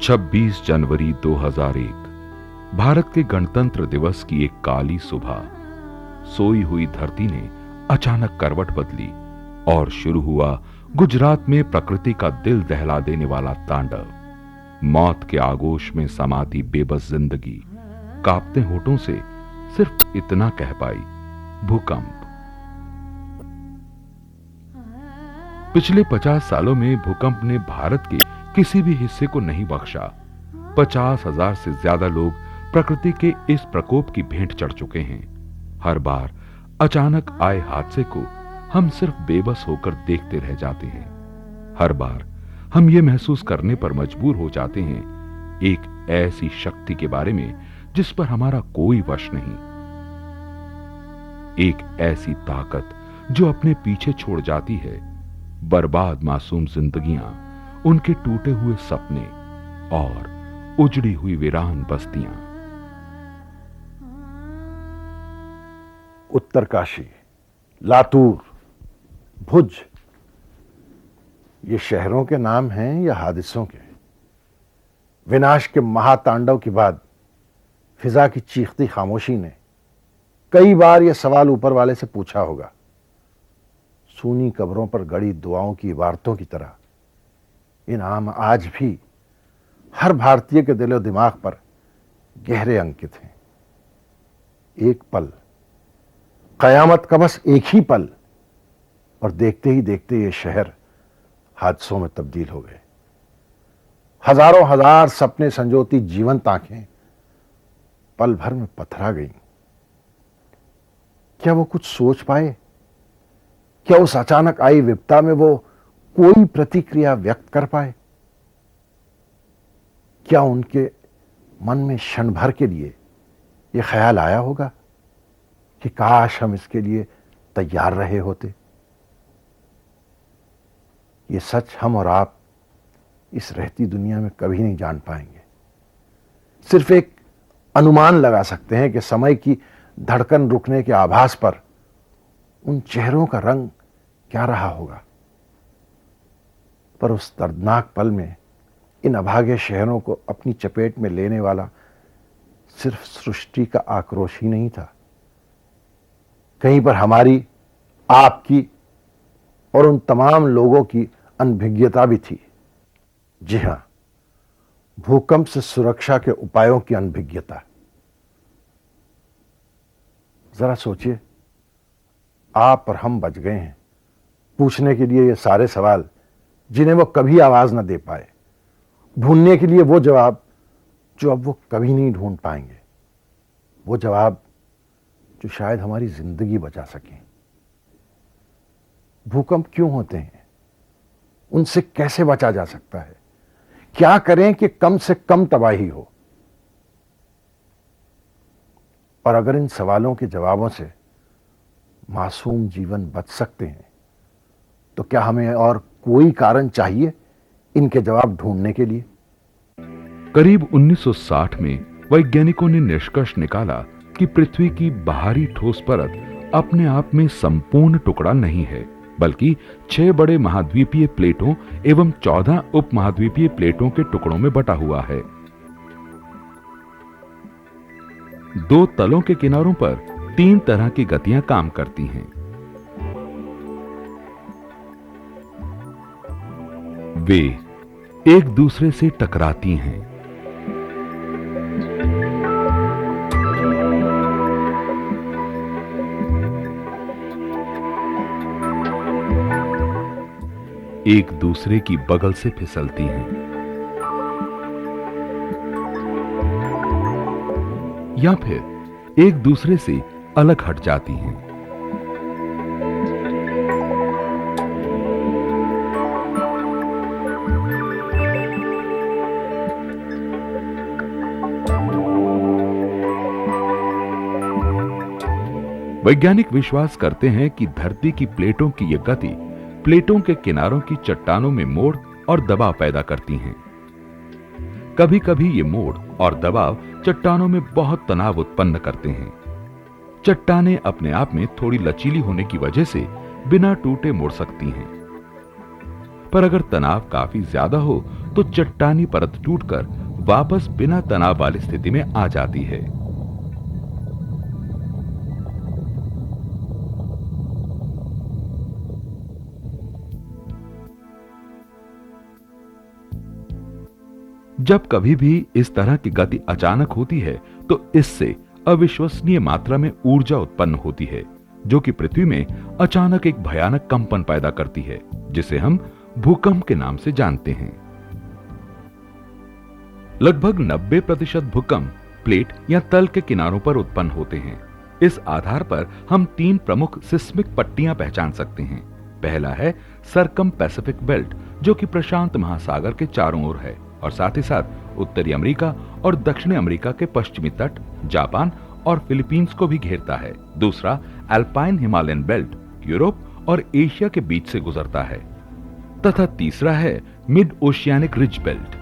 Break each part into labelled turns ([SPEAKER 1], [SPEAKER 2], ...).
[SPEAKER 1] 26 जनवरी 2001 भारत के गणतंत्र दिवस की एक काली सुबह। सोई हुई धरती ने अचानक करवट बदली और शुरू हुआ गुजरात में प्रकृति का दिल दहला देने वाला तांडव। मौत के आगोश में समाती बेबस जिंदगी कांपते होठों से सिर्फ इतना कह पाई, भूकंप। पिछले 50 सालों में भूकंप ने भारत के किसी भी हिस्से को नहीं बख्शा। 50,000 से ज्यादा लोग प्रकृति के इस प्रकोप की भेंट चढ़ चुके हैं। हर बार अचानक आए हादसे को हम सिर्फ बेबस होकर देखते रह जाते हैं। हर बार हम ये महसूस करने पर मजबूर हो जाते हैं, एक ऐसी शक्ति के बारे में जिस पर हमारा कोई वश नहीं। एक ऐसी ताकत जो अपने पीछे छोड़ जाती है बर्बाद मासूम जिंदगियां, उनके टूटे हुए सपने और उजड़ी हुई वीरान बस्तियां।
[SPEAKER 2] उत्तरकाशी, लातूर, भुज, ये शहरों के नाम हैं या हादिसों के? विनाश के महातांडव के बाद फिजा की चीखती खामोशी ने कई बार यह सवाल ऊपर वाले से पूछा होगा। सूनी कब्रों पर गड़ी दुआओं की इबारतों की तरह ये नाम आज भी हर भारतीय के दिलो दिमाग पर गहरे अंकित हैं। एक पल, कयामत का बस एक ही पल, और देखते ही देखते ये शहर हादसों में तब्दील हो गए। हजारों हजार सपने संजोती जीवंत आंखें पल भर में पथरा गईं। क्या वो कुछ सोच पाए? क्या उस अचानक आई विपदा में वो कोई प्रतिक्रिया व्यक्त कर पाए? क्या उनके मन में क्षण भर के लिए यह ख्याल आया होगा कि काश हम इसके लिए तैयार रहे होते? ये सच हम और आप इस रहती दुनिया में कभी नहीं जान पाएंगे। सिर्फ एक अनुमान लगा सकते हैं कि समय की धड़कन रुकने के आभास पर उन चेहरों का रंग क्या रहा होगा। पर उस दर्दनाक पल में इन अभागे शहरों को अपनी चपेट में लेने वाला सिर्फ सृष्टि का आक्रोश ही नहीं था, कहीं पर हमारी, आपकी और उन तमाम लोगों की अनभिज्ञता भी थी। जी हां, भूकंप से सुरक्षा के उपायों की अनभिज्ञता। जरा सोचिए, आप और हम बच गए हैं पूछने के लिए ये सारे सवाल जिन्हें वो कभी आवाज न दे पाए, ढूंढने के लिए वो जवाब जो अब वो कभी नहीं ढूंढ पाएंगे, वो जवाब जो शायद हमारी जिंदगी बचा सकें। भूकंप क्यों होते हैं? उनसे कैसे बचा जा सकता है? क्या करें कि कम से कम तबाही हो? और अगर इन सवालों के जवाबों से मासूम जीवन बच सकते हैं तो क्या हमें और कोई कारण चाहिए इनके जवाब ढूंढने के लिए?
[SPEAKER 1] करीब 1960 में वैज्ञानिकों ने निष्कर्ष निकाला कि पृथ्वी की बाहरी ठोस परत अपने आप में संपूर्ण टुकड़ा नहीं है, बल्कि 6 बड़े महाद्वीपीय प्लेटों एवं 14 उपमहाद्वीपीय प्लेटों के टुकड़ों में बटा हुआ है। 2 तलों के किनारों पर 3 तरह की गतियां काम करती हैं। वे एक दूसरे से टकराती हैं। एक दूसरे की बगल से फिसलती हैं या फिर एक दूसरे से अलग हट जाती हैं। वैज्ञानिक विश्वास करते हैं कि धरती की प्लेटों की यह गति प्लेटों के किनारों की चट्टानों में मोड़ और दबाव पैदा करती हैं। कभी कभी ये मोड़ और दबाव चट्टानों में बहुत तनाव उत्पन्न करते हैं। चट्टानें अपने आप में थोड़ी लचीली होने की वजह से बिना टूटे मुड़ सकती हैं। पर अगर तनाव काफी ज्यादा हो तो चट्टानी परत टूटकर वापस बिना तनाव वाली स्थिति में आ जाती है। जब कभी भी इस तरह की गति अचानक होती है तो इससे अविश्वसनीय मात्रा में ऊर्जा उत्पन्न होती है, जो कि पृथ्वी में अचानक एक भयानक कंपन पैदा करती है, जिसे हम भूकंप के नाम से जानते हैं। लगभग 90% भूकंप प्लेट या तल के किनारों पर उत्पन्न होते हैं। इस आधार पर हम 3 प्रमुख सिस्मिक पट्टियां पहचान सकते हैं। पहला है सरकम पैसिफिक बेल्ट, जो कि प्रशांत महासागर के चारों ओर है और साथ ही साथ उत्तरी अमेरिका और दक्षिणी अमेरिका के पश्चिमी तट, जापान और फिलीपींस को भी घेरता है। दूसरा अल्पाइन हिमालयन बेल्ट, यूरोप और एशिया के बीच से गुजरता है। तथा तीसरा है मिड ओशियानिक रिज बेल्ट।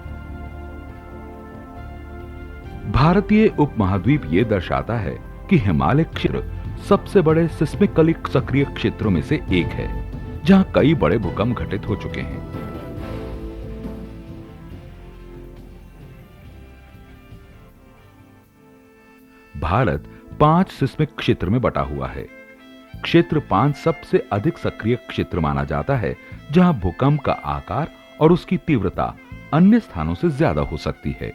[SPEAKER 1] भारतीय उपमहाद्वीप ये दर्शाता है कि हिमालय क्षेत्र सबसे बड़े सिस्मिकली सक्रिय क्षेत्रों में से एक है, जहां कई बड़े भूकंप घटित हो चुके हैं। भारत 5 सिस्मिक क्षेत्र में बटा हुआ है। क्षेत्र 5 सबसे अधिक सक्रिय क्षेत्र माना जाता है, जहां भूकंप का आकार और उसकी तीव्रता अन्य स्थानों से ज्यादा हो सकती है।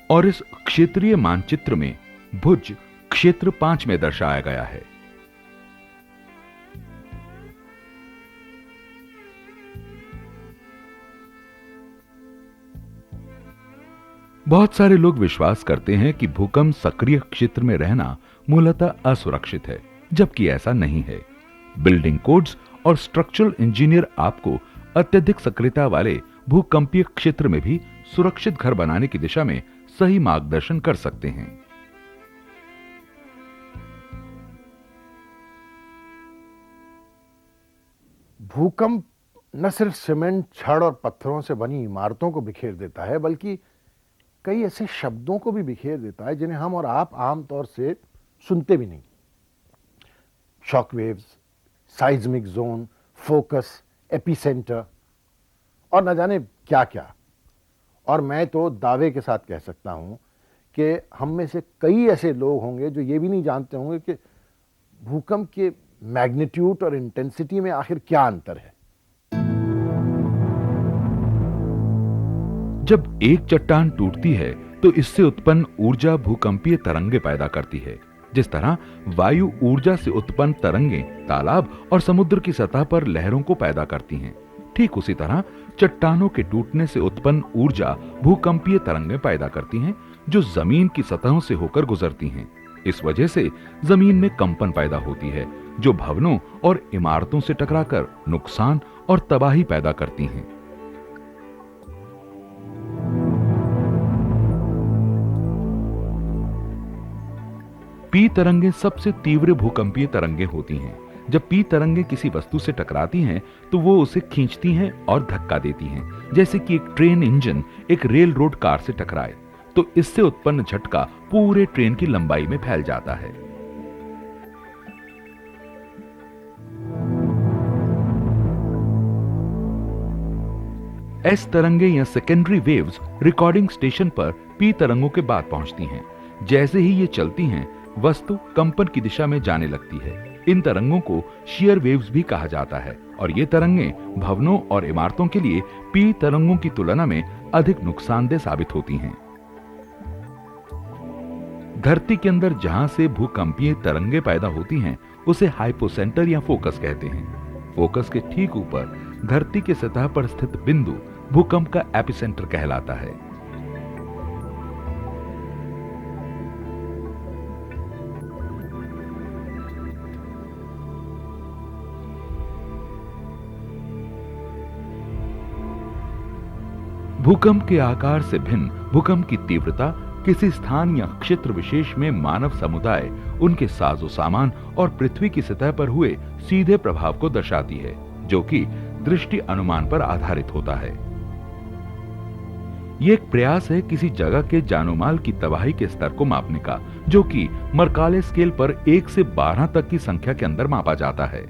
[SPEAKER 1] और इस क्षेत्रीय मानचित्र में भुज क्षेत्र 5 में दर्शाया गया है। बहुत सारे लोग विश्वास करते हैं कि भूकंप सक्रिय क्षेत्र में रहना मूलतः असुरक्षित है, जबकि ऐसा नहीं है। बिल्डिंग कोड्स और स्ट्रक्चरल इंजीनियर आपको अत्यधिक सक्रियता वाले भूकंपीय क्षेत्र में भी सुरक्षित घर बनाने की दिशा में सही मार्गदर्शन कर सकते हैं।
[SPEAKER 2] भूकंप न सिर्फ सीमेंट, छड़ और पत्थरों से बनी इमारतों को बिखेर देता है, बल्कि कई ऐसे शब्दों को भी बिखेर देता है जिन्हें हम और आप आमतौर से सुनते भी नहीं। Shock waves, seismic zone, focus, epicentre और न जाने क्या क्या। और मैं तो दावे के साथ कह सकता हूं कि हम में से कई ऐसे लोग होंगे जो ये भी नहीं जानते होंगे कि भूकंप के मैग्नीट्यूड और इंटेंसिटी में आखिर क्या अंतर है।
[SPEAKER 1] जब एक चट्टान टूटती है तो इससे उत्पन्न ऊर्जा भूकंपीय तरंगे पैदा करती है। जिस तरह वायु ऊर्जा से उत्पन्न तरंगें तालाब और समुद्र की सतह पर लहरों को पैदा करती हैं, ठीक उसी तरह चट्टानों के टूटने से उत्पन्न ऊर्जा भूकंपीय तरंगें पैदा करती हैं, जो जमीन की सतहों से होकर गुजरती हैं। इस वजह से जमीन में कंपन पैदा होती है, जो भवनों और इमारतों से टकराकर नुकसान और तबाही पैदा करती हैं। पी तरंगें सबसे तीव्र भूकंपीय तरंगें होती हैं। जब पी तरंगें किसी वस्तु से टकराती हैं तो वो उसे खींचती हैं और धक्का देती हैं, जैसे कि एक ट्रेन इंजन एक रेल रोड कार से टकराए तो इससे उत्पन्न झटका पूरे ट्रेन की लंबाई में फैल जाता है। एस तरंगें या सेकेंडरी वेव्स रिकॉर्डिंग स्टेशन पर पी तरंगों के बाद पहुंचती हैं। जैसे ही ये चलती हैं, वस्तु कंपन की दिशा में जाने लगती है। इन तरंगों को शियर वेव्स भी कहा जाता है और ये तरंगें भवनों और इमारतों के लिए पी तरंगों की तुलना में अधिक नुकसानदेह साबित होती हैं। धरती के अंदर जहां से भूकंपीय तरंगें पैदा होती हैं, उसे हाइपोसेंटर या फोकस कहते हैं। फोकस के ठीक ऊपर धरती की सतह पर स्थित बिंदु भूकंप का एपिसेंटर कहलाता है। भूकंप के आकार से भिन्न भूकंप की तीव्रता किसी स्थान या क्षेत्र विशेष में मानव समुदाय, उनके साजो सामान और पृथ्वी की सतह पर हुए सीधे प्रभाव को दर्शाती है, जो कि दृष्टि अनुमान पर आधारित होता है। यह एक प्रयास है किसी जगह के जानोमाल की तबाही के स्तर को मापने का, जो कि मरकाले स्केल पर 1 से 12 तक की संख्या के अंदर मापा जाता है।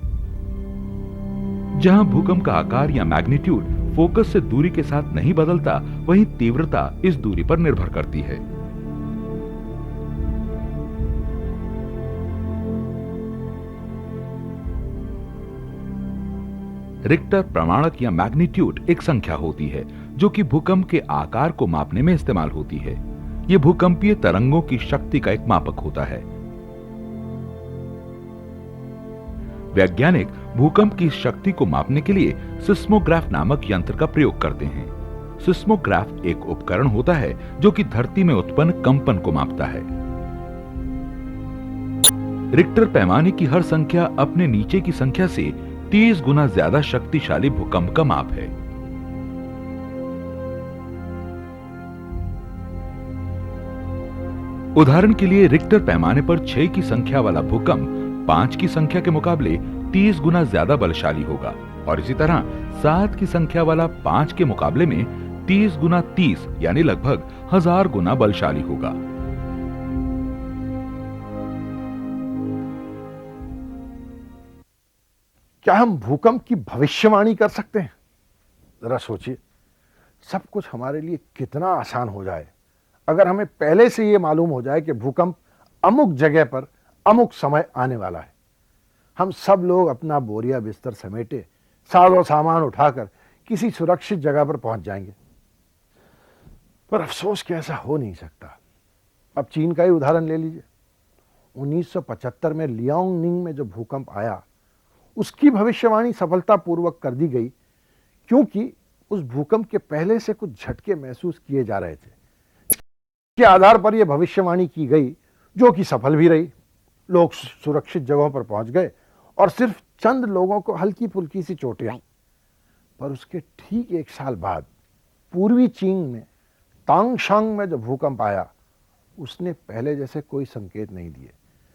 [SPEAKER 1] जहां भूकंप का आकार या मैग्नीट्यूड फोकस से दूरी के साथ नहीं बदलता, वहीं तीव्रता इस दूरी पर निर्भर करती है। रिक्टर प्रमाणक या मैग्नीट्यूड एक संख्या होती है जो कि भूकंप के आकार को मापने में इस्तेमाल होती है। यह भूकंपीय तरंगों की शक्ति का एक मापक होता है। वैज्ञानिक भूकंप की शक्ति को मापने के लिए सिस्मोग्राफ नामक यंत्र का प्रयोग करते हैं। सिस्मोग्राफ एक उपकरण होता है जो कि धरती में उत्पन्न कंपन को मापता है। रिक्टर पैमाने की हर संख्या अपने नीचे की संख्या से 30 गुना ज्यादा शक्तिशाली भूकंप का माप है। उदाहरण के लिए रिक्टर पैमाने पर 6 की संख्या वाला भूकंप 5 की संख्या के मुकाबले 30 गुना ज्यादा बलशाली होगा, और इसी तरह 7 की संख्या वाला 5 के मुकाबले में 30 गुना 30 यानी लगभग 1000 गुना बलशाली होगा।
[SPEAKER 2] क्या हम भूकंप की भविष्यवाणी कर सकते हैं? जरा सोचिए, सब कुछ हमारे लिए कितना आसान हो जाए अगर हमें पहले से यह मालूम हो जाए कि भूकंप अमुक जगह पर अमुक समय आने वाला है। हम सब लोग अपना बोरिया बिस्तर समेटे, साजो सामान उठाकर किसी सुरक्षित जगह पर पहुंच जाएंगे। पर अफसोस कि ऐसा हो नहीं सकता। अब चीन का ही उदाहरण ले लीजिए। 1975 में लियांगनिंग में जो भूकंप आया, उसकी भविष्यवाणी सफलतापूर्वक कर दी गई, क्योंकि उस भूकंप के पहले से कुछ झटके महसूस किए जा रहे थे। के आधार पर यह भविष्यवाणी की गई, जो कि सफल भी रही। लोग सुरक्षित जगहों पर पहुंच गए और सिर्फ चंद लोगों को हल्की फुल्की सी चोटें आई। पर उसके ठीक 1 साल बाद पूर्वी चीन में तांगशांग में जो भूकंप आया, उसने पहले जैसे कोई संकेत नहीं दिए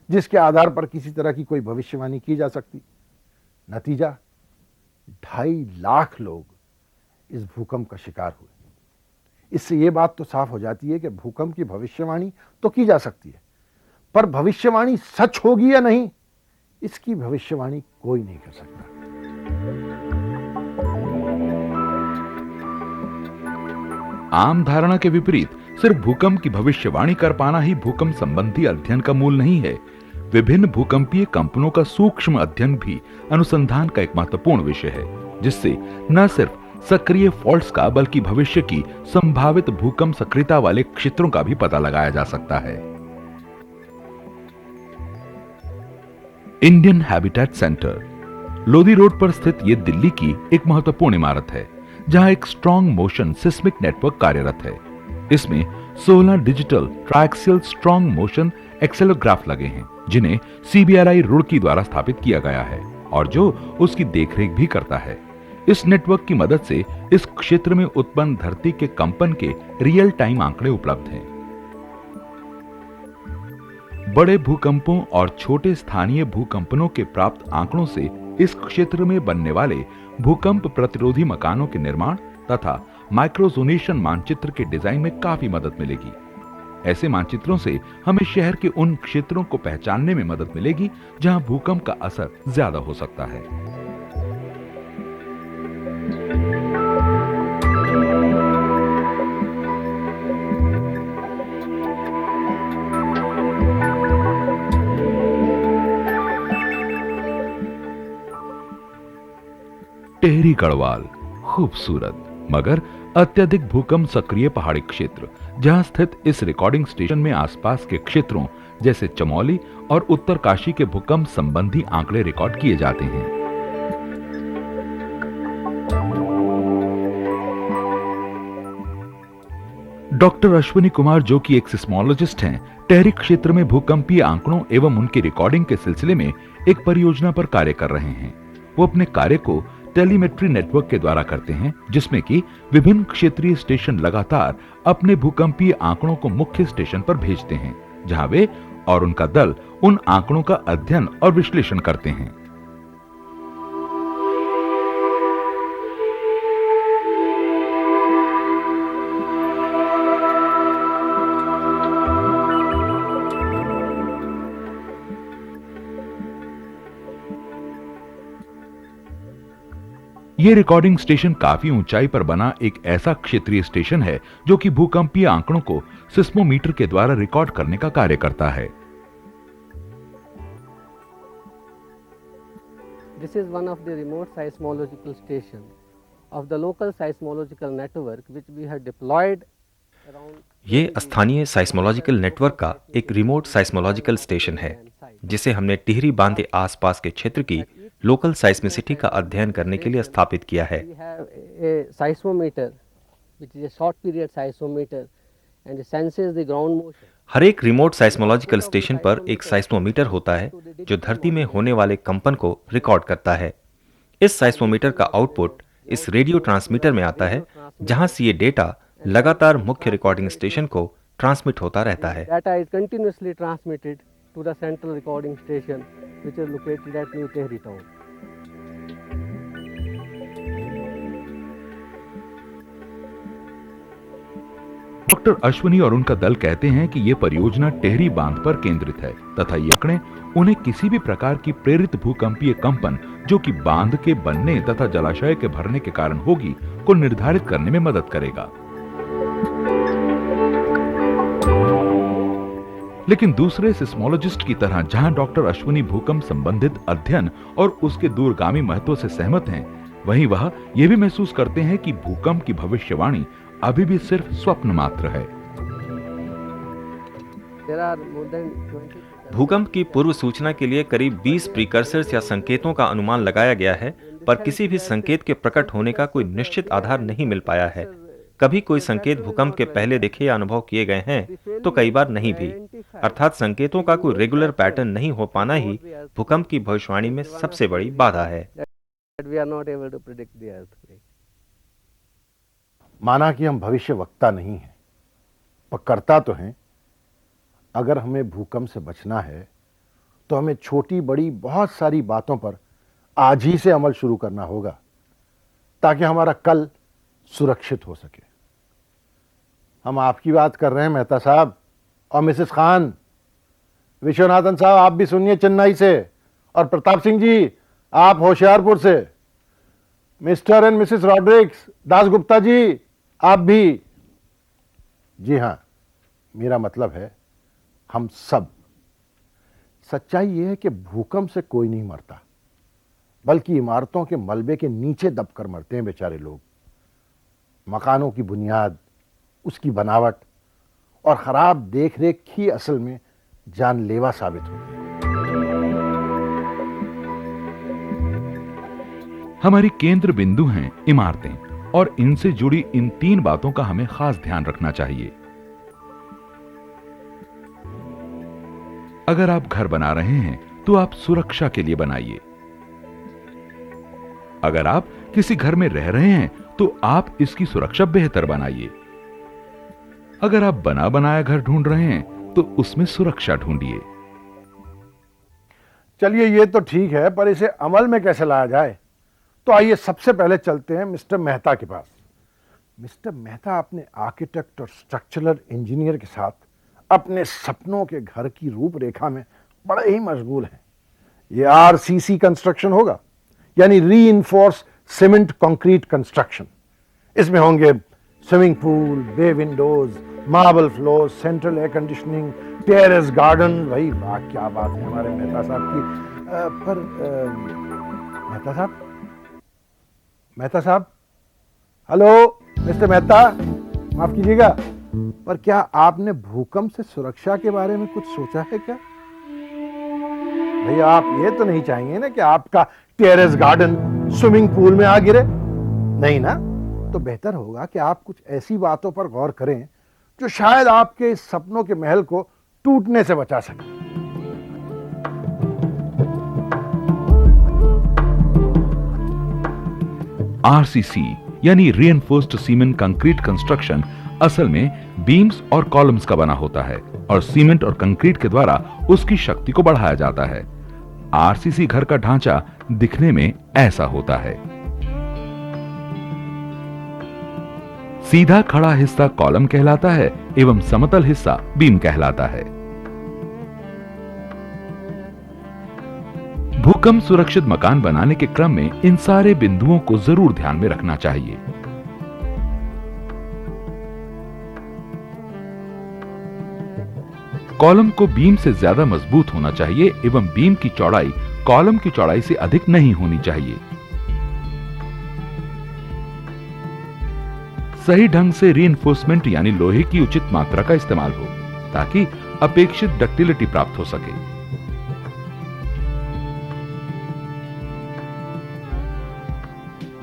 [SPEAKER 2] जिसके आधार पर किसी तरह की कोई भविष्यवाणी की जा सकती। नतीजा, 2.5 लाख लोग इस भूकंप का शिकार हुए। इससे यह बात तो साफ हो जाती है कि भूकंप की भविष्यवाणी तो की जा सकती है, पर भविष्यवाणी सच होगी या नहीं, इसकी भविष्यवाणी कोई नहीं कर सकता।
[SPEAKER 1] आम धारणा के विपरीत सिर्फ भूकंप की भविष्यवाणी कर पाना ही भूकंप संबंधी अध्ययन का मूल नहीं है। विभिन्न भूकंपीय कंपनों का सूक्ष्म अध्ययन भी अनुसंधान का एक महत्वपूर्ण विषय है, जिससे न सिर्फ सक्रिय फॉल्ट्स का बल्कि भविष्य की संभावित भूकंप सक्रियता वाले क्षेत्रों का भी पता लगाया जा सकता है। Indian habitat centre Lodhi road पर स्थित यह दिल्ली की एक महत्वपूर्ण इमारत है, जहां एक स्ट्रॉन्ग मोशन सिस्मिक नेटवर्क कार्यरत है। इसमें 16 डिजिटल ट्राइक्सियल स्ट्रॉन्ग मोशन एक्सेलोग्राफ लगे हैं, जिन्हें सीबीआरआई रुड़की द्वारा स्थापित किया गया है और जो उसकी देखरेख भी करता है। इस नेटवर्क की मदद से इस क्षेत्र में उत्पन्न धरती के कंपन के रियल टाइम आंकड़े उपलब्ध हैं। बड़े भूकंपों और छोटे स्थानीय भूकंपनों के प्राप्त आंकड़ों से इस क्षेत्र में बनने वाले भूकंप प्रतिरोधी मकानों के निर्माण तथा माइक्रोजोनेशन मानचित्र के डिजाइन में काफी मदद मिलेगी। ऐसे मानचित्रों से हमें शहर के उन क्षेत्रों को पहचानने में मदद मिलेगी जहां भूकंप का असर ज्यादा हो सकता है। टेहरी गढ़वाल खूबसूरत मगर अत्यधिक भूकंप सक्रिय पहाड़ी क्षेत्र, जहां स्थित इस रिकॉर्डिंग स्टेशन में आसपास के क्षेत्रों जैसे चमोली और उत्तरकाशी के भूकंप संबंधी आंकड़े रिकॉर्ड किए जाते हैं। डॉक्टर अश्विनी कुमार, जो कि एक सिस्मोलॉजिस्ट हैं, टेहरी क्षेत्र में भूकंपीय आंकड़ों एवं उनकी रिकॉर्डिंग के सिलसिले में एक परियोजना पर कार्य कर रहे हैं। वो अपने कार्य को टेलीमेट्री नेटवर्क के द्वारा करते हैं, जिसमें कि विभिन्न क्षेत्रीय स्टेशन लगातार अपने भूकंपीय आंकड़ों को मुख्य स्टेशन पर भेजते हैं, जहां वे और उनका दल उन आंकड़ों का अध्ययन और विश्लेषण करते हैं। ये रिकॉर्डिंग स्टेशन काफी ऊंचाई पर बना एक ऐसा क्षेत्रीय स्टेशन है जो कि भूकंपीय आंकड़ों को सिस्मोमीटर के द्वारा रिकॉर्ड करने का कार्य करता है।
[SPEAKER 3] This is one of the remote seismological station of the local seismological network which we have deployed around.
[SPEAKER 4] ये स्थानीय साइस्मोलॉजिकल नेटवर्क का एक रिमोट साइस्मोलॉजिकल स्टेशन है जिसे हमने टिहरी बांध के आसपास के क्षेत्र की लोकल साइस्मिसिटी का अध्ययन करने के लिए स्थापित किया है।
[SPEAKER 3] We have a seismometer which is a short period seismometer and it senses the ground motion.
[SPEAKER 4] हर एक रिमोट साइस्मोलॉजिकल स्टेशन पर एक साइस्मोमीटर होता है जो धरती में होने वाले कंपन को रिकॉर्ड करता है। इस साइस्मोमीटर का आउटपुट इस रेडियो ट्रांसमीटर में आता है जहां से ये डेटा लगातार मुख्य रिकॉर्डिंग स्टेशन को ट्रांसमिट होता रहता है।
[SPEAKER 3] Data is continuously transmitted to the central recording station which is located at New Tehri town.
[SPEAKER 1] Doctor Ashwani और उनका दल कहते हैं कि ये परियोजना टेहरी बांध पर केंद्रित है तथा ये आंकड़े उन्हें किसी भी प्रकार की प्रेरित भूकंपीय कंपन जो कि बांध के बनने तथा जलाशय के भरने के कारण होगी को निर्धारित करने में मदद करेगा। लेकिन दूसरे सिस्मोलॉजिस्ट की तरह जहां डॉक्टर अश्वनी भूकंप संबंधित अध्ययन और उसके दूरगामी महत्व से सहमत हैं, वहीं वह ये भी महसूस करते हैं कि भूकंप की भविष्यवाणी अभी भी सिर्फ स्वप्न मात्र है।
[SPEAKER 3] There are more than 20.
[SPEAKER 4] भूकंप की पूर्व सूचना के लिए करीब 20 प्रीकर्सर्स या संकेतों का अनुमान लगाया गया है, पर किसी भी संकेत के प्रकट होने का कोई निश्चित आधार नहीं मिल पाया है। कभी कोई संकेत भूकंप के पहले देखे या अनुभव किए गए हैं तो कई बार नहीं भी। अर्थात संकेतों का कोई रेगुलर पैटर्न नहीं हो पाना ही भूकंप की भविष्यवाणी में सबसे बड़ी बाधा है।
[SPEAKER 3] We are not able to predict the earthquake.
[SPEAKER 2] माना कि हम भविष्य वक्ता नहीं हैं, पर करता तो हैं। अगर हमें भूकंप से बचना है तो हमें छोटी बड़ी बहुत सारी बातों पर आज ही से अमल शुरू करना होगा ताकि हमारा कल सुरक्षित हो सके। हम आपकी बात कर रहे हैं मेहता साहब और मिसेस खान। विश्वनाथन साहब आप भी सुनिए चेन्नई से, और प्रताप सिंह जी आप होशियारपुर से। Mr and Mrs Rodricks, Dasgupta ji आप भी। जी हां, मेरा मतलब है हम सब। सच्चाई यह है कि भूकंप से कोई नहीं मरता, बल्कि इमारतों के मलबे के नीचे दबकर मरते हैं बेचारे लोग। मकानों की बुनियाद, उसकी बनावट और खराब देखरेख ही असल में जानलेवा साबित होती है।
[SPEAKER 1] हमारी केंद्र बिंदु हैं इमारतें, और इनसे जुड़ी इन 3 बातों का हमें खास ध्यान रखना चाहिए। अगर आप घर बना रहे हैं तो आप सुरक्षा के लिए बनाइए। अगर आप किसी घर में रह रहे हैं तो आप इसकी सुरक्षा बेहतर बनाइए। अगर आप बना बनाया घर ढूंढ रहे हैं तो उसमें सुरक्षा ढूंढिए।
[SPEAKER 2] चलिए ये तो ठीक है, पर इसे अमल में कैसे लाया जाए? तो आइए सबसे पहले चलते हैं मिस्टर मेहता के पास। मिस्टर मेहता अपने आर्किटेक्ट और स्ट्रक्चरल इंजीनियर के साथ अपने सपनों के घर की रूपरेखा में बड़े ही मशगूल हैं। ये आरसीसी कंस्ट्रक्शन होगा, यानी रीइंफोर्स सीमेंट कंक्रीट कंस्ट्रक्शन। इसमें होंगे swimming pool, bay windows, marble floor, central air conditioning, terrace garden. भाई वाह, क्या बात है हमारे मेहता साहब की। पर मेहता साहब, हेलो मिस्टर मेहता, माफ कीजिएगा, पर क्या आपने भूकंप से सुरक्षा के बारे में कुछ सोचा है क्या? भैया आप ये तो नहीं चाहेंगे ना कि आपका टेरेस गार्डन स्विमिंग पूल में आ गिरे? नहीं ना? तो बेहतर होगा कि आप कुछ ऐसी बातों पर गौर करें जो शायद आपके इस सपनों के महल को टूटने से बचा सके।
[SPEAKER 1] आरसीसी यानी रीइंफोर्स्ड सीमेंट कंक्रीट कंस्ट्रक्शन असल में बीम्स और कॉलम्स का बना होता है और सीमेंट और कंक्रीट के द्वारा उसकी शक्ति को बढ़ाया जाता है। आरसीसी घर का ढांचा दिखने में ऐसा होता है। सीधा खड़ा हिस्सा कॉलम कहलाता है एवं समतल हिस्सा बीम कहलाता है। भूकंप सुरक्षित मकान बनाने के क्रम में इन सारे बिंदुओं को जरूर ध्यान में रखना चाहिए। कॉलम को बीम से ज्यादा मजबूत होना चाहिए एवं बीम की चौड़ाई कॉलम की चौड़ाई से अधिक नहीं होनी चाहिए। सही ढंग से रीइंफोर्समेंट यानी लोहे की उचित मात्रा का इस्तेमाल हो ताकि अपेक्षित डक्टिलिटी प्राप्त हो सके।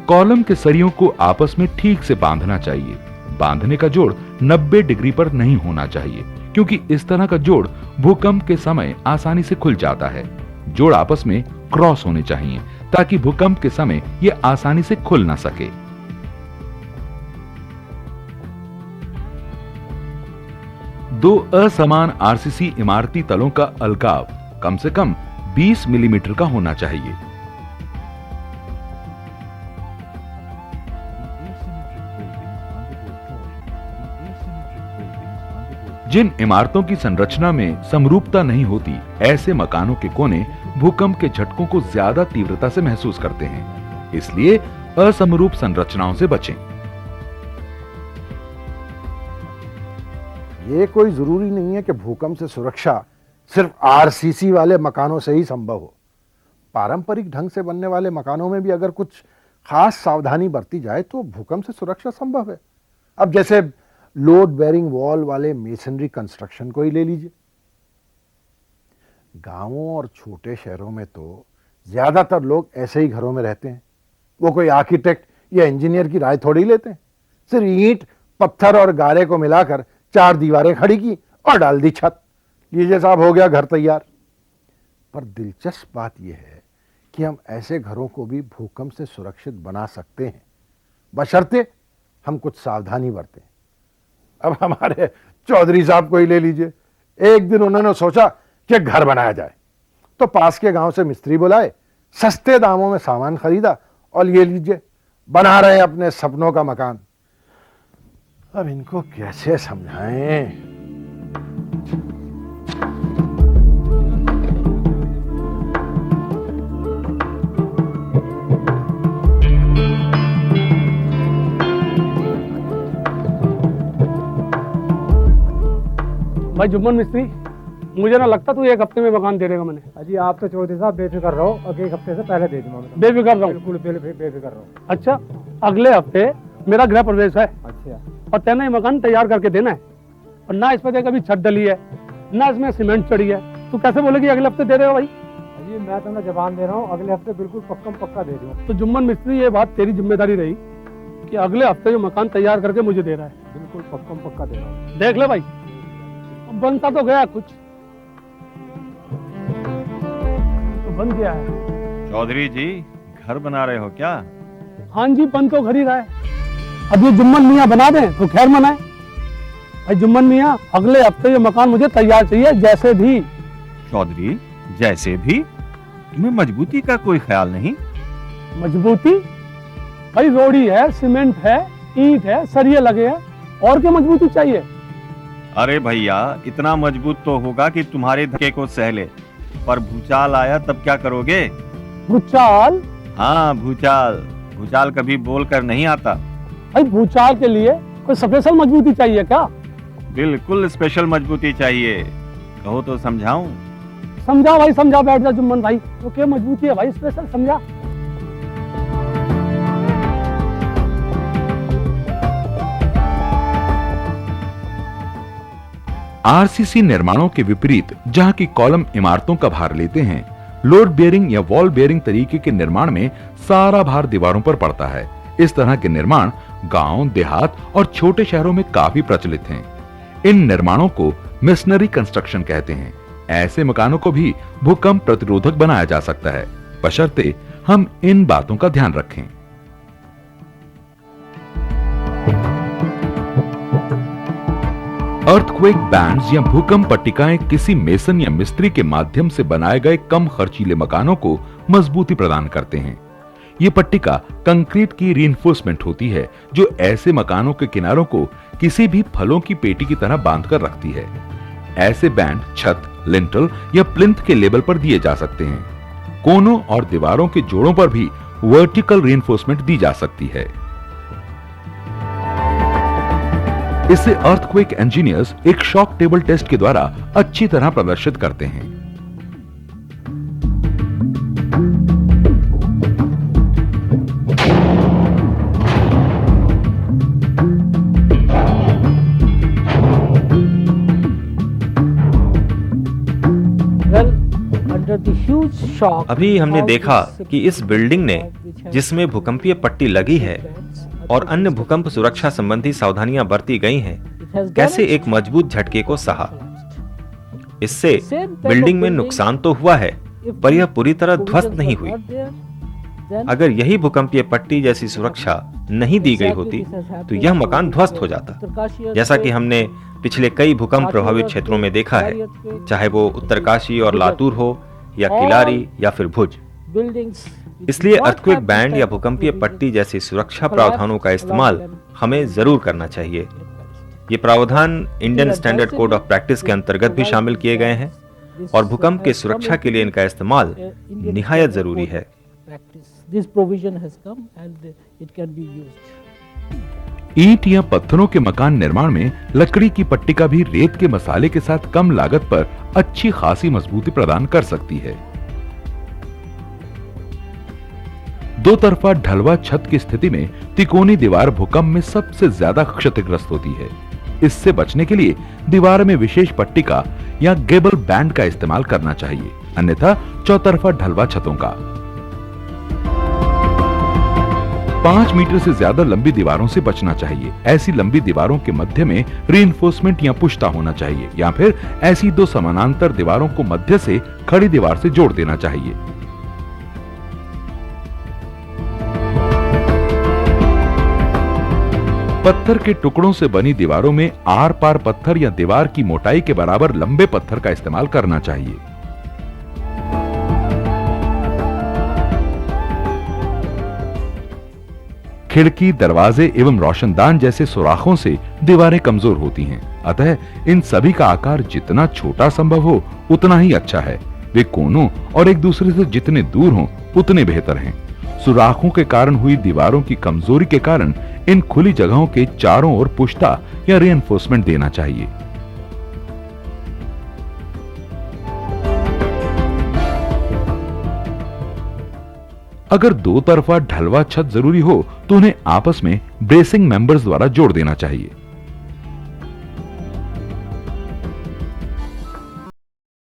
[SPEAKER 1] कॉलम के सरियों को आपस में ठीक से बांधना चाहिए। बांधने का जोड़ 90 डिग्री पर नहीं होना चाहिए क्योंकि इस तरह का जोड़ भूकंप के समय आसानी से खुल जाता है। जोड़ आपस में क्रॉस होने चाहिए ताकि भूकंप के समय ये आसानी से खुल ना सके। दो असमान आरसीसी इमारती तलों का अलगाव कम से कम 20 मिलीमीटर का होना चाहिए। जिन इमारतों की संरचना में समरूपता नहीं होती, ऐसे मकानों के कोने भूकंप के झटकों को ज्यादा तीव्रता से महसूस करते हैं। इसलिए असमरूप संरचनाओं से बचें।
[SPEAKER 2] ये कोई जरूरी नहीं है कि भूकंप से सुरक्षा सिर्फ आरसीसी वाले मकानों से ही संभव हो। पारंपरिक ढंग से बनने वाले मकानों में भी अगर कुछ खास सावधानी बरती जाए तो भूकंप से सुरक्षा संभव है। अब जैसे लोड बेरिंग वॉल वाले मेसनरी कंस्ट्रक्शन को ही ले लीजिए। गांवों और छोटे शहरों में तो ज्यादातर लोग ऐसे ही घरों में रहते हैं। वो कोई आर्किटेक्ट या इंजीनियर की राय थोड़ी लेते हैं। सिर्फ ईंट, पत्थर और गारे को मिलाकर 4 दीवारें खड़ी की और डाल दी छत, लीजिए साहब हो गया घर तैयार। पर दिलचस्प बात यह है कि हम ऐसे घरों को भी भूकंप से सुरक्षित बना सकते हैं, बशर्ते हम कुछ सावधानी बरतें। अब हमारे चौधरी साहब को ही ले लीजिए। एक दिन उन्होंने सोचा कि घर बनाया जाए, तो पास के गांव से मिस्त्री बुलाए, सस्ते दामों में सामान खरीदा और ये लीजिए बना रहे हैं अपने सपनों का मकान। अब इनको कैसे समझाएं?
[SPEAKER 5] भाई जुम्मन मिस्त्री, मुझे ना लगता तू 1 हफ्ते में मकान दे देगा। मैंने
[SPEAKER 6] अजी आप तो चौधरी साहब बेफिक्र रहो, अगले 1 हफ्ते से पहले दे दूंगा मैं।
[SPEAKER 5] बेफिक्र रहो?
[SPEAKER 6] बिल्कुल बेफिक्र रहो।
[SPEAKER 5] अच्छा, अगले हफ्ते मेरा गृह प्रवेश है।
[SPEAKER 6] अच्छा,
[SPEAKER 5] और तेने ये मकान तैयार करके देना है। और ना इस पर कभी छत डली है, ना इसमें सीमेंट चढ़ी है। तू कैसे बोलेगी अगले हफ्ते दे देगा भाई?
[SPEAKER 6] अजी मैं तुम्हें जबान दे रहा हूँ, अगले हफ्ते बिल्कुल पक्का दे दूंगा।
[SPEAKER 5] तो जुम्मन मिस्त्री, ये बात तेरी जिम्मेदारी रही कि अगले हफ्ते जो मकान तैयार करके मुझे दे रहा है।
[SPEAKER 6] बिल्कुल पक्का दे रहा हूँ।
[SPEAKER 5] देख ले भाई, बनता तो गया कुछ, तो बन गया है।
[SPEAKER 7] चौधरी जी घर बना रहे हो क्या?
[SPEAKER 5] हाँ जी, बन तो घर ही रहा है। अब ये जुम्मन मियाँ बना दें तो खैर मनाए। भाई जुम्मन मियाँ, अगले हफ्ते ये मकान मुझे तैयार चाहिए जैसे भी।
[SPEAKER 7] चौधरी जैसे भी? तुम्हें मजबूती का कोई ख्याल नहीं?
[SPEAKER 5] मजबूती? भाई रोड़ी है, सीमेंट है, ईंट है, सरिये लगे हैं, और क्या मजबूती चाहिए?
[SPEAKER 7] अरे भैया, इतना मजबूत तो होगा कि तुम्हारे धक्के को सह ले। पर भूचाल आया तब क्या करोगे?
[SPEAKER 5] भूचाल?
[SPEAKER 7] हाँ भूचाल। भूचाल कभी बोल कर नहीं आता।
[SPEAKER 5] भाई भूचाल के लिए कोई स्पेशल मजबूती चाहिए क्या?
[SPEAKER 7] बिल्कुल स्पेशल मजबूती चाहिए। कहो तो समझाऊं?
[SPEAKER 5] समझा भाई, समझा। बैठ जा जुम्मन भाई, तो क्या मजबूती है भाई स्पेशल, समझा।
[SPEAKER 1] आरसीसी निर्माणों के विपरीत जहां की कॉलम इमारतों का भार लेते हैं, लोड बेयरिंग या वॉल बेयरिंग तरीके के निर्माण में सारा भार दीवारों पर पड़ता है। इस तरह के निर्माण गांव, देहात और छोटे शहरों में काफी प्रचलित हैं। इन निर्माणों को मिशनरी कंस्ट्रक्शन कहते हैं। ऐसे मकानों को भी भूकंप प्रतिरोधक बनाया जा सकता है, बशर्ते हम इन बातों का ध्यान रखें। अर्थक्वेक बैंड्स या भूकंप पट्टिकाएं किसी मेसन या मिस्त्री के माध्यम से बनाए गए कम खर्चीले मकानों को मजबूती प्रदान करते हैं। ये पट्टिका कंक्रीट की रीइंफोर्समेंट होती है जो ऐसे मकानों के किनारों को किसी भी फलों की पेटी की तरह बांधकर रखती है। ऐसे बैंड छत, लिंटल या प्लिंथ के लेवल पर दिए जा सकते हैं। कोनों और दीवारों के जोड़ों पर भी वर्टिकल रीइंफोर्समेंट दी जा सकती है। इसे अर्थक्वेक इंजीनियर्स एक शॉक टेबल टेस्ट के द्वारा अच्छी तरह प्रदर्शित करते हैं।
[SPEAKER 4] अभी हमने देखा कि इस बिल्डिंग ने, जिसमें भूकंपीय पट्टी लगी है और अन्य भूकंप सुरक्षा संबंधी सावधानियां बरती गई हैं, कैसे एक मजबूत झटके को सहा। इससे बिल्डिंग में नुकसान तो हुआ है, पर यह पूरी तरह ध्वस्त नहीं हुई। अगर यही भूकंपीय पट्टी जैसी सुरक्षा नहीं दी गई होती तो यह मकान ध्वस्त हो जाता, जैसा कि हमने पिछले कई भूकंप प्रभावित क्षेत्रों में देखा है, चाहे वो उत्तरकाशी और लातूर हो या किलारी या फिर भुज। इसलिए अर्थक्वेक बैंड या भूकंपीय पट्टी जैसी सुरक्षा प्रावधानों का इस्तेमाल हमें जरूर करना चाहिए। ये प्रावधान Indian standard code of practice के अंतर्गत भी शामिल किए गए हैं और भूकंप की सुरक्षा के लिए इनका इस्तेमाल निहायत जरूरी है।
[SPEAKER 1] ईंट या पत्थरों के मकान निर्माण में लकड़ी की पट्टी का भी रेत के मसाले के साथ कम लागत पर अच्छी खासी मजबूती प्रदान कर सकती है। दो तरफा ढलवा छत की स्थिति में तिकोनी दीवार भूकंप में सबसे ज्यादा क्षतिग्रस्त होती है। इससे बचने के लिए दीवार में विशेष पट्टिका या गेबल बैंड का इस्तेमाल करना चाहिए, अन्यथा चौतरफा ढलवा छतों का। 5 मीटर से ज्यादा लंबी दीवारों से बचना चाहिए। ऐसी लंबी दीवारों के मध्य में रीइंफोर्समेंट या पुष्टा होना चाहिए, या फिर ऐसी दो समानांतर दीवारों को मध्य से खड़ी दीवार से जोड़ देना चाहिए। पत्थर के टुकड़ों से बनी दीवारों में आर पार पत्थर या दीवार की मोटाई के बराबर लंबे पत्थर का इस्तेमाल करना चाहिए। खिड़की, दरवाजे एवं रोशनदान जैसे सुराखों से दीवारें कमजोर होती हैं, अतः इन सभी का आकार जितना छोटा संभव हो उतना ही अच्छा है। वे कोनों और एक दूसरे से जितने दूर हों उतने बेहतर हैं। सुराखों के कारण हुई दीवारों की कमजोरी के कारण इन खुली जगहों के चारों ओर पुष्टा या रीइंफोर्समेंट देना चाहिए। अगर दो तरफा ढलवा छत जरूरी हो तो उन्हें आपस में ब्रेसिंग मेंबर्स द्वारा जोड़ देना चाहिए।